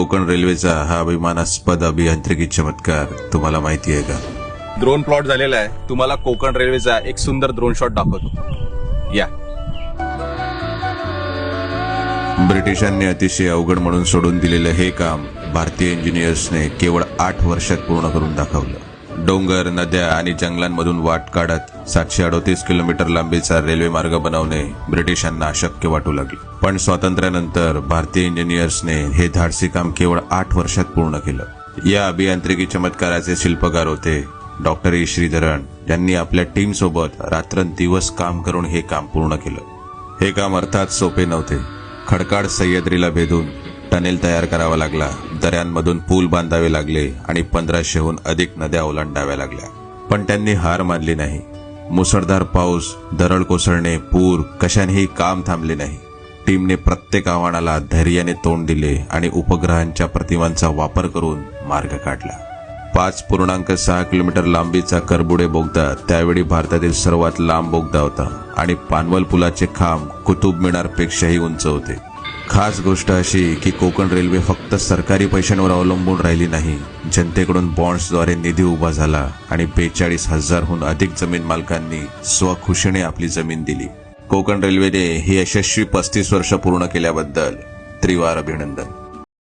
कोकण रेल्वेचा हा अभिमानास्पद अभियांत्रिकी चमत्कार तुम्हाला माहिती आहे का? ड्रोन प्लॉट झालेला आहे. तुम्हाला कोकण रेल्वेचा एक सुंदर ड्रोन शॉट दाखवतो. या. ब्रिटिशांनी अतिशय अवघड म्हणून सोडून दिलेलं हे काम भारतीय इंजिनियर्सने केवळ 8 वर्षात पूर्ण करून दाखवलं. डोंगर, नद्या आणि जंगलांमधून वाट काढत 738 किलोमीटर लांबीचा रेल्वे मार्ग बनवणे ब्रिटिशांना अशक्य वाटू लागले. पण स्वातंत्र्यानंतर भारतीय इंजिनियर्सने हे धाडसी काम केवळ 8 वर्षात पूर्ण केलं. या अभियांत्रिकी चमत्काराचे शिल्पकार होते डॉक्टर ई श्रीधरन, यांनी आपल्या टीम सोबत रात्रंदिवस काम करून हे काम पूर्ण केलं. हे काम अर्थात सोपे नव्हते. खडकाळ सह्याद्रीला भेदून टनेल तयार करावा लागला, दऱ्यांमधून पूल बांधावे लागले आणि 1500हून अधिक नद्या ओलांडाव्या लागल्या. पण त्यांनी हार मानली नाही. मुसळधार पाऊस, दरड कोसळणे, पूर, कशानेही काम थांबले नाही. टीमने प्रत्येक आव्हानाला धैर्याने तोंड दिले आणि उपग्रहांच्या प्रतिमांचा वापर करून मार्ग काढला. 5.6 किलोमीटर लांबीचा करबुडे बोगदा त्यावेळी भारतातील सर्वात लांब बोगदा होता आणि पानवल पुलाचे खांब कुतुब मिनार पेक्षाही उंच होते. खास गोष्ट अशी की कोकण रेल्वे फक्त सरकारी पैशांवर अवलंबून राहिली नाही. जनतेकडून बॉन्ड्सद्वारे निधी उभा झाला आणि 42,000हून अधिक जमीन मालकांनी स्वखुशीने आपली जमीन दिली. कोकण रेल्वेने ही यशस्वी 35 वर्ष पूर्ण केल्याबद्दल त्रिवार अभिनंदन.